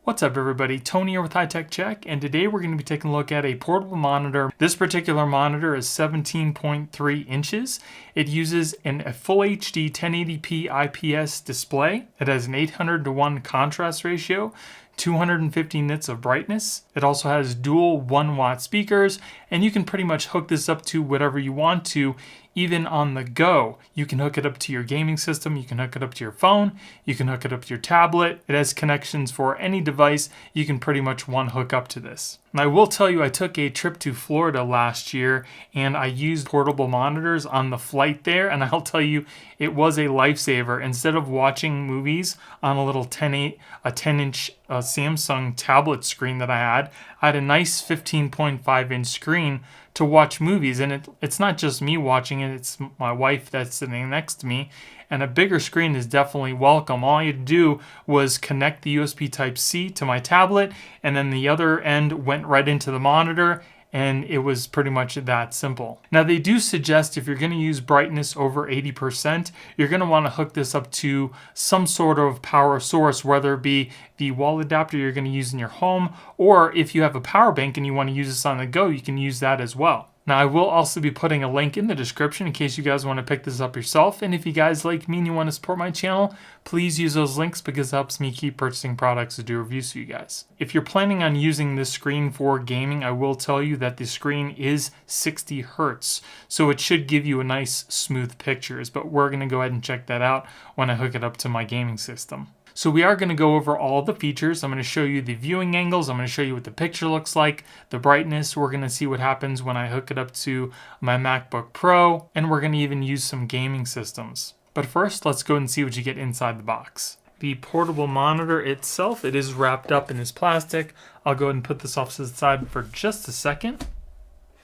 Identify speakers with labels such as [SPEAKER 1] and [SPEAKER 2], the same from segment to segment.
[SPEAKER 1] What's up everybody, Tony here with HighTechCheck, and today we're going to be taking a look at a portable monitor. This particular monitor is 17.3 inches. It uses a full HD 1080p IPS display. It has an 800:1 contrast ratio, 250 nits of brightness. It also has dual 1-watt speakers, and you can pretty much hook this up to whatever you want to, even on the go. You can hook it up to your gaming system, you can hook it up to your phone, you can hook it up to your tablet. It has connections for any device. You can pretty much one hook up to this. And I will tell you, I took a trip to Florida last year and I used portable monitors on the flight there, and I'll tell you, it was a lifesaver. Instead of watching movies on a little 10-inch Samsung tablet screen that I had a nice 15.5-inch screen to watch movies. And it's not just me watching it, it's my wife that's sitting next to me. And a bigger screen is definitely welcome. All you do was connect the USB Type-C to my tablet, and then the other end went right into the monitor, and it was pretty much that simple. Now they do suggest if you're going to use brightness over 80%, you're going to want to hook this up to some sort of power source, whether it be the wall adapter you're going to use in your home, or if you have a power bank and you want to use this on the go, you can use that as well. Now I will also be putting a link in the description in case you guys want to pick this up yourself. And if you guys like me and you want to support my channel, please use those links because it helps me keep purchasing products to do reviews for you guys. If you're planning on using this screen for gaming, I will tell you that the screen is 60 Hertz. So it should give you a nice smooth pictures, but we're going to go ahead and check that out when I hook it up to my gaming system. So we are going to go over all the features. I'm going to show you the viewing angles. I'm going to show you what the picture looks like, the brightness. We're going to see what happens when I hook it up to my MacBook Pro, and we're going to even use some gaming systems. But first, let's go and see what you get inside the box. The portable monitor itself, it is wrapped up in this plastic. I'll go ahead and put this off to the side for just a second.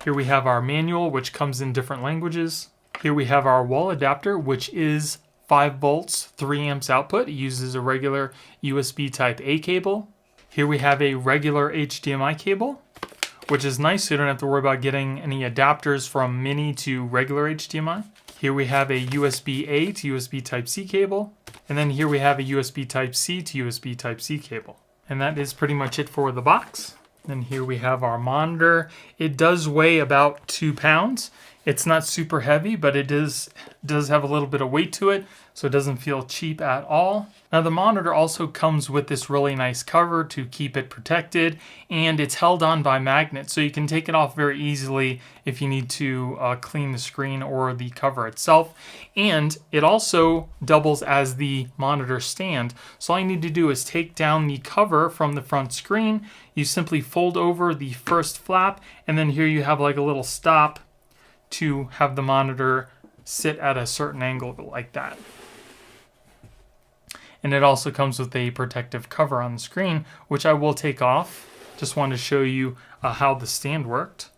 [SPEAKER 1] Here we have our manual, which comes in different languages. Here we have our wall adapter, which is 5 volts, 3 amps output. It uses a regular USB type A cable. Here we have a regular HDMI cable, which is nice so you don't have to worry about getting any adapters from mini to regular HDMI. Here we have a USB A to USB type C cable. And then here we have a USB type C to USB type C cable. And that is pretty much it for the box. And here we have our monitor. It does weigh about 2 pounds. It's not super heavy, but it does have a little bit of weight to it, so it doesn't feel cheap at all. Now the monitor also comes with this really nice cover to keep it protected, and it's held on by magnets, so you can take it off very easily if you need to clean the screen or the cover itself. And it also doubles as the monitor stand, so all you need to do is take down the cover from the front screen. You simply fold over the first flap, and then here you have like a little stop to have the monitor sit at a certain angle like that. And it also comes with a protective cover on the screen, which I will take off. Just wanted to show you how the stand worked.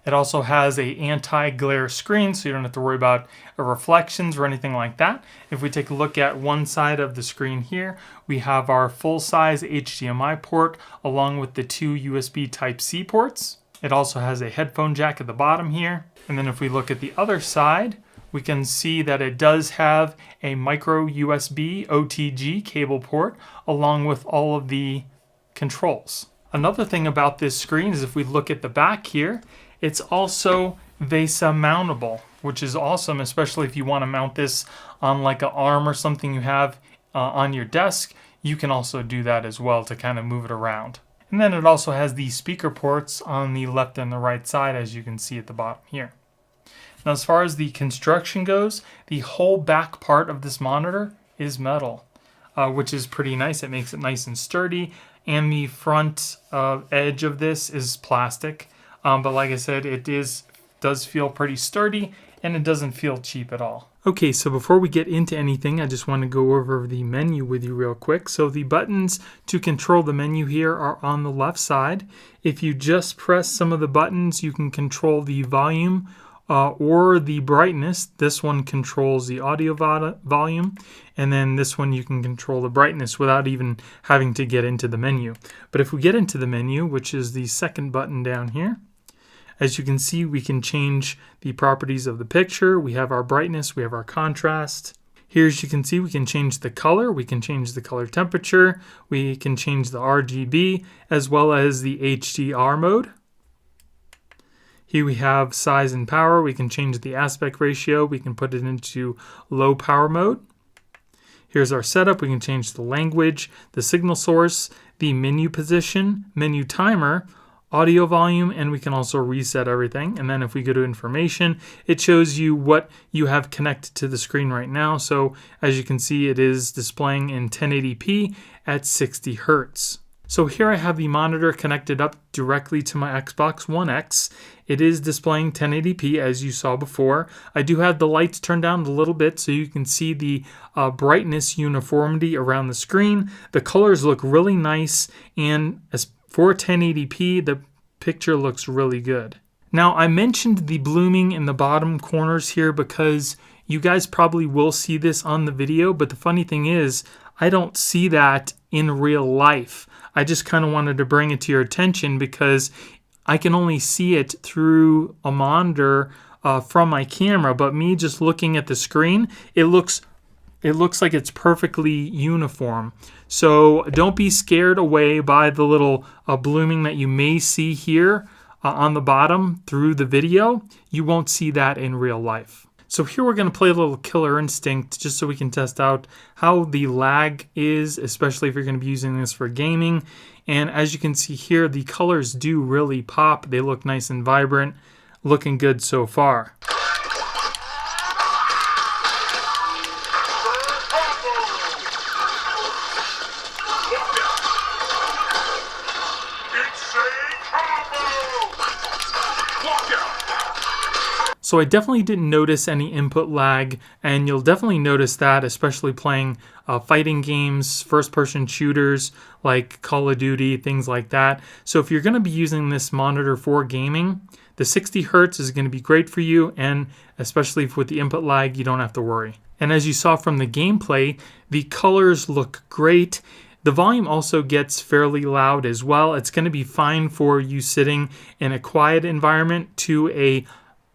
[SPEAKER 1] It also has a anti-glare screen, so you don't have to worry about reflections or anything like that. If we take a look at one side of the screen here, we have our full-size HDMI port along with the 2 USB Type-C ports. It also has a headphone jack at the bottom here. And then if we look at the other side, we can see that it does have a micro USB OTG cable port along with all of the controls. Another thing about this screen is if we look at the back here, it's also VESA mountable, which is awesome, especially if you want to mount this on like an arm or something you have on your desk. You can also do that as well to kind of move it around. And then it also has the speaker ports on the left and the right side, as you can see at the bottom here. Now, as far as the construction goes, the whole back part of this monitor is metal, which is pretty nice. It makes it nice and sturdy. And the front edge of this is plastic. But like I said, it does feel pretty sturdy, and it doesn't feel cheap at all. Okay, so before we get into anything, I just want to go over the menu with you real quick. So the buttons to control the menu here are on the left side. If you just press some of the buttons, you can control the volume or the brightness. This one controls the audio volume, and then this one you can control the brightness without even having to get into the menu. But if we get into the menu, which is the second button down here, as you can see, we can change the properties of the picture. We have our brightness, we have our contrast, Here, as you can see, we can change the color, we can change the color temperature, we can change the RGB, as well as the HDR mode. Here we have size and power. We can change the aspect ratio. We can put it into low power mode. Here's our setup. We can change the language, the signal source, the menu position, menu timer, audio volume, and we can also reset everything. And then if we go to information, it shows you what you have connected to the screen right now. So as you can see, it is displaying in 1080p at 60 Hertz. So here I have the monitor connected up directly to my Xbox One X. It is displaying 1080p as you saw before. I do have the lights turned down a little bit so you can see the brightness uniformity around the screen. The colors look really nice, and as for 1080p, the picture looks really good. Now, I mentioned the blooming in the bottom corners here because you guys probably will see this on the video, but the funny thing is, I don't see that in real life. I just kind of wanted to bring it to your attention because I can only see it through a monitor from my camera, but me just looking at the screen, it looks like it's perfectly uniform. So don't be scared away by the little blooming that you may see here on the bottom through the video. You won't see that in real life. So here we're going to play a little Killer Instinct just so we can test out how the lag is, especially if you're going to be using this for gaming. And as you can see here, the colors do really pop. They look nice and vibrant, looking good so far. So I definitely didn't notice any input lag, and you'll definitely notice that, especially playing fighting games, first-person shooters like Call of Duty, things like that. So if you're going to be using this monitor for gaming, the 60 Hertz is going to be great for you, and especially with the input lag, you don't have to worry. And as you saw from the gameplay, the colors look great. The volume also gets fairly loud as well. It's going to be fine for you sitting in a quiet environment to a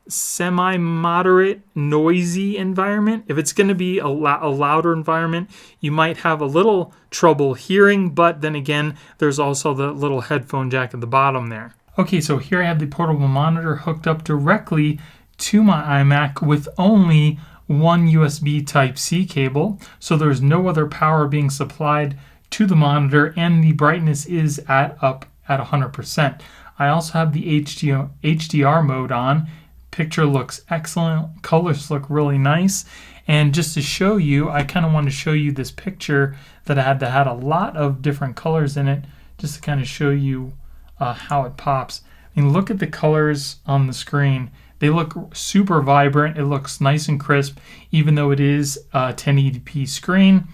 [SPEAKER 1] semi-moderate noisy environment. If it's going to be a louder environment, you might have a little trouble hearing, but then again, there's also the little headphone jack at the bottom there. Okay, so here I have the portable monitor hooked up directly to my iMac with only one USB Type-C cable, so there's no other power being supplied to the monitor, and the brightness is up at 100%. I also have the HDR mode on. Picture looks excellent, colors look really nice, and just to show you, I kind of want to show you this picture that I had that had a lot of different colors in it, just to kind of show you how it pops. I mean, look at the colors on the screen. They look super vibrant. It looks nice and crisp, even though it is a 1080p screen.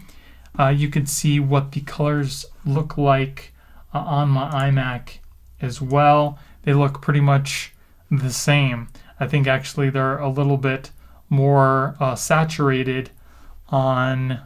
[SPEAKER 1] You can see what the colors look like on my iMac as well. They look pretty much the same. I think actually they're a little bit more saturated on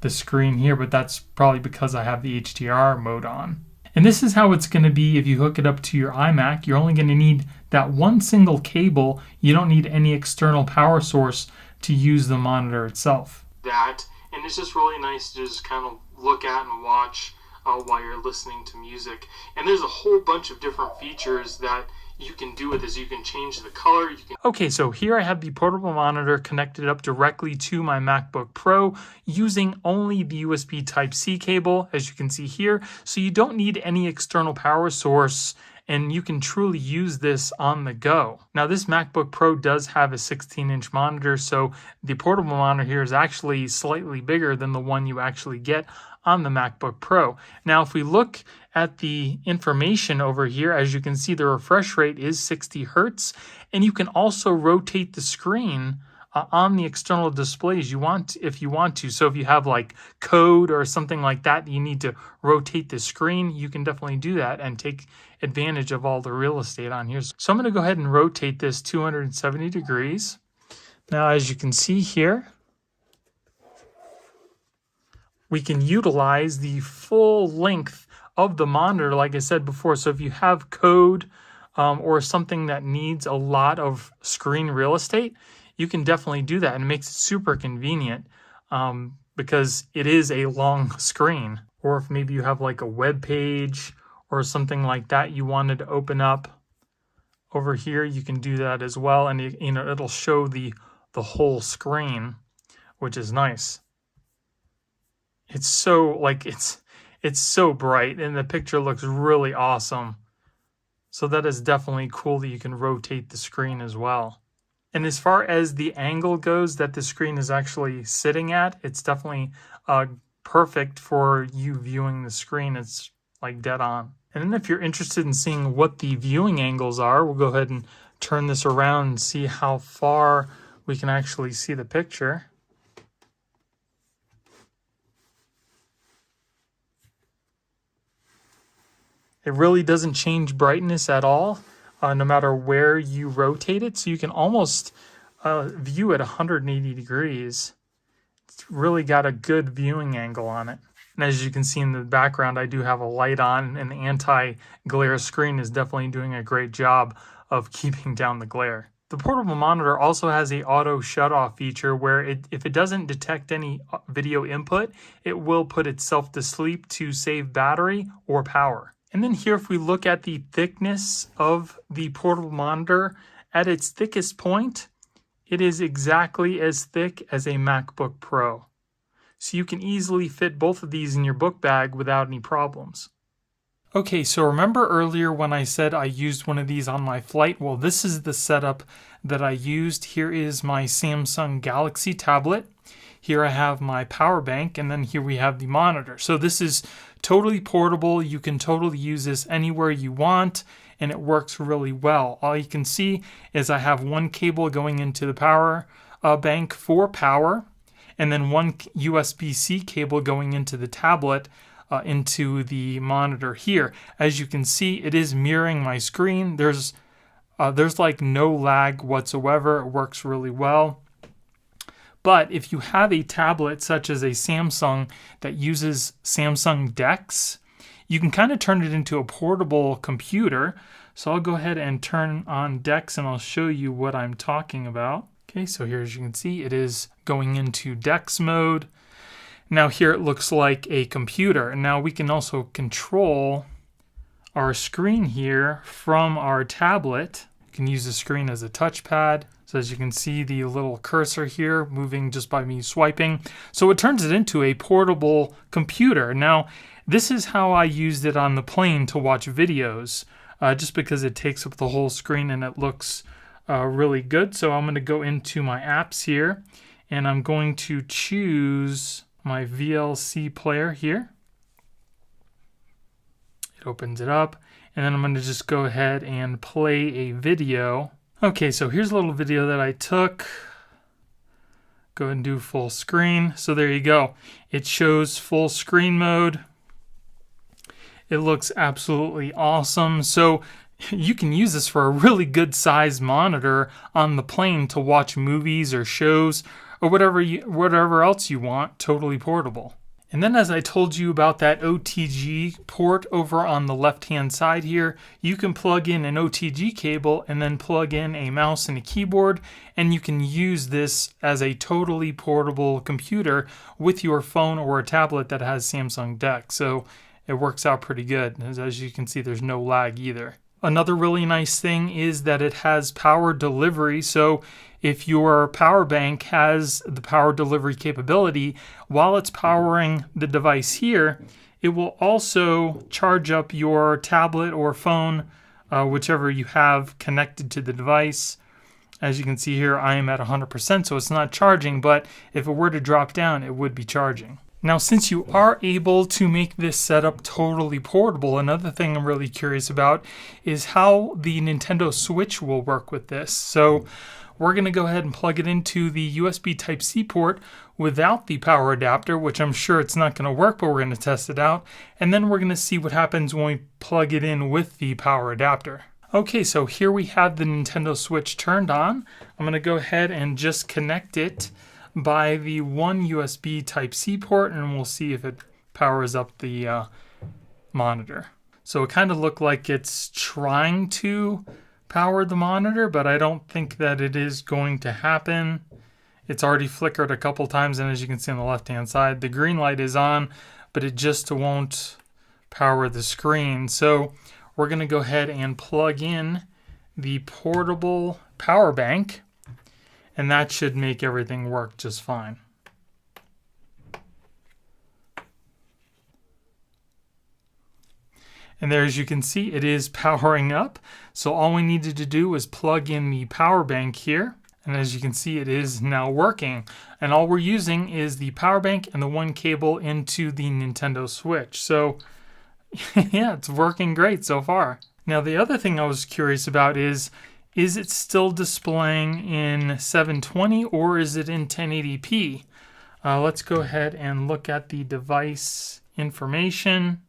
[SPEAKER 1] the screen here, but that's probably because I have the HDR mode on. And this is how it's going to be if you hook it up to your iMac. You're only going to need that one single cable. You don't need any external power source to use the monitor itself. And it's just really nice to just kind of look at and watch while you're listening to music. And there's a whole bunch of different features that you can do with this. You can change the color. Okay, so here I have the portable monitor connected up directly to my MacBook Pro using only the USB Type-C cable, as you can see here. So you don't need any external power source, and you can truly use this on the go. Now, this MacBook Pro does have a 16-inch monitor, so the portable monitor here is actually slightly bigger than the one you actually get on the MacBook Pro. Now, if we look at the information over here, as you can see, the refresh rate is 60 Hertz, and you can also rotate the screen on the external displays if you want to. So if you have like code or something like that, you need to rotate the screen, you can definitely do that and take advantage of all the real estate on here. So I'm going to go ahead and rotate this 270 degrees. Now, as you can see here, we can utilize the full length of the monitor, like I said before. So if you have code or something that needs a lot of screen real estate, you can definitely do that, and it makes it super convenient because it is a long screen. Or if maybe you have like a web page or something like that you wanted to open up over here, you can do that as well, and you know, it'll show the whole screen, which is nice. It's so it's so bright, and the picture looks really awesome. So that is definitely cool that you can rotate the screen as well. And as far as the angle goes that the screen is actually sitting at, it's definitely perfect for you viewing the screen. It's like dead on. And then if you're interested in seeing what the viewing angles are, we'll go ahead and turn this around and see how far we can actually see the picture. It really doesn't change brightness at all, no matter where you rotate it. So you can almost view at 180 degrees. It's really got a good viewing angle on it. And as you can see in the background, I do have a light on, and the anti-glare screen is definitely doing a great job of keeping down the glare. The portable monitor also has a auto shut-off feature where if it doesn't detect any video input, it will put itself to sleep to save battery or power. And then here, if we look at the thickness of the portable monitor, at its thickest point, it is exactly as thick as a MacBook Pro. So you can easily fit both of these in your book bag without any problems. Okay, so remember earlier when I said I used one of these on my flight? Well, this is the setup that I used. Here is my Samsung Galaxy tablet. Here I have my power bank, and then here we have the monitor. So this is totally portable. You can totally use this anywhere you want, and it works really well. All you can see is I have one cable going into the power bank for power, and then one USB-C cable going into the tablet into the monitor here. As you can see, it is mirroring my screen. There's like no lag whatsoever. It works really well. But if you have a tablet such as a Samsung that uses Samsung DeX, you can kind of turn it into a portable computer. So I'll go ahead and turn on DeX and I'll show you what I'm talking about. Okay, so here as you can see, it is going into DeX mode. Now here it looks like a computer. And now we can also control our screen here from our tablet. You can use the screen as a touchpad. So as you can see, the little cursor here moving just by me swiping. So it turns it into a portable computer. Now, this is how I used it on the plane to watch videos, just because it takes up the whole screen and it looks really good. So I'm going to go into my apps here, and I'm going to choose my VLC player here. It opens it up, and then I'm going to just go ahead and play a video. Okay, so here's a little video that I took. Go ahead and do full screen. So there you go. It shows full screen mode. It looks absolutely awesome. So you can use this for a really good sized monitor on the plane to watch movies or shows or whatever else you want, totally portable. And then as I told you about that OTG port over on the left-hand side here, you can plug in an OTG cable and then plug in a mouse and a keyboard, and you can use this as a totally portable computer with your phone or a tablet that has Samsung DeX. So it works out pretty good. As you can see, there's no lag either. Another really nice thing is that it has power delivery. So if your power bank has the power delivery capability, while it's powering the device here, it will also charge up your tablet or phone, whichever you have connected to the device. As you can see here, I am at 100%, so it's not charging, but if it were to drop down, it would be charging. Now, since you are able to make this setup totally portable, another thing I'm really curious about is how the Nintendo Switch will work with this. So we're going to go ahead and plug it into the USB Type-C port without the power adapter, which I'm sure it's not going to work, but we're going to test it out. And then we're going to see what happens when we plug it in with the power adapter. Okay, so here we have the Nintendo Switch turned on. I'm going to go ahead and just connect it by the one USB Type-C port, and we'll see if it powers up the monitor. So it kind of looked like it's trying to power the monitor, but I don't think that it is going to happen. It's already flickered a couple times, and as you can see on the left-hand side, the green light is on, but it just won't power the screen. So we're going to go ahead and plug in the portable power bank, and that should make everything work just fine. And there, as you can see, it is powering up. So all we needed to do was plug in the power bank here. And as you can see, it is now working. And all we're using is the power bank and the one cable into the Nintendo Switch. So yeah, it's working great so far. Now, the other thing I was curious about is it still displaying in 720 or is it in 1080p? Let's go ahead and look at the device information.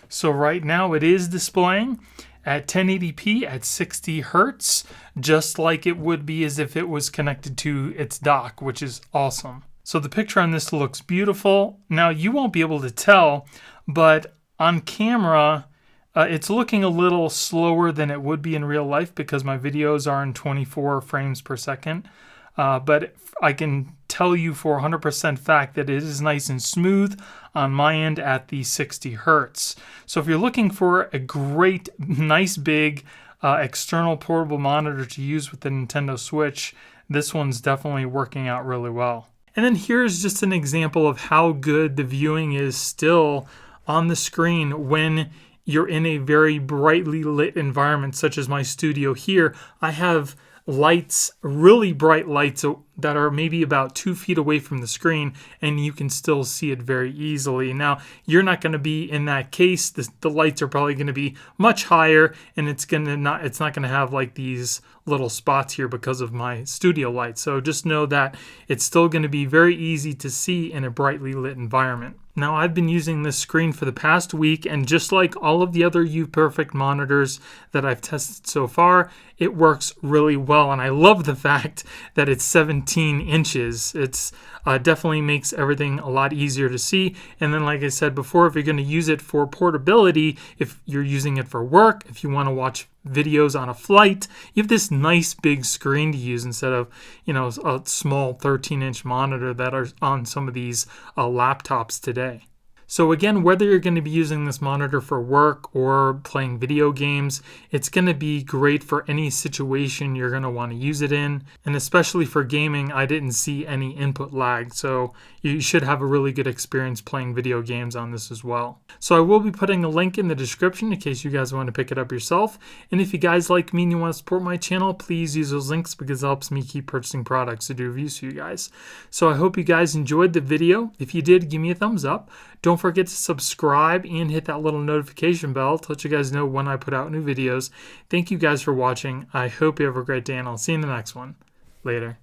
[SPEAKER 1] So right now it is displaying at 1080p at 60 hertz, just like it would be as if it was connected to its dock, which is awesome. So the picture on this looks beautiful. Now you won't be able to tell, but on camera, it's looking a little slower than it would be in real life because my videos are in 24 frames per second. But I can tell you for 100% fact that it is nice and smooth on my end at the 60 hertz. So if you're looking for a great, nice big external portable monitor to use with the Nintendo Switch, this one's definitely working out really well. And then here's just an example of how good the viewing is still on the screen when you're in a very brightly lit environment, such as my studio here. I have lights, really bright lights that are maybe about 2 feet away from the screen, and you can still see it very easily. Now, you're not going to be in that case. The lights are probably going to be much higher, and it's not going to have like these little spots here because of my studio lights. So just know that it's still going to be very easy to see in a brightly lit environment. Now, I've been using this screen for the past week, and just like all of the other UPerfect monitors that I've tested so far, it works really well, and I love the fact that it's 17 inches. It's definitely makes everything a lot easier to see. And then, like I said before, if you're going to use it for portability, if you're using it for work, if you want to watch videos on a flight, you have this nice big screen to use instead of, a small 13-inch monitor that are on some of these laptops today. So again, whether you're going to be using this monitor for work or playing video games, it's going to be great for any situation you're going to want to use it in. And especially for gaming, I didn't see any input lag, so you should have a really good experience playing video games on this as well. So I will be putting a link in the description in case you guys want to pick it up yourself. And if you guys like me and you want to support my channel, please use those links because it helps me keep purchasing products to do reviews for you guys. So I hope you guys enjoyed the video. If you did, give me a thumbs up. Don't forget to subscribe and hit that little notification bell to let you guys know when I put out new videos. Thank you guys for watching. I hope you have a great day, and I'll see you in the next one. Later.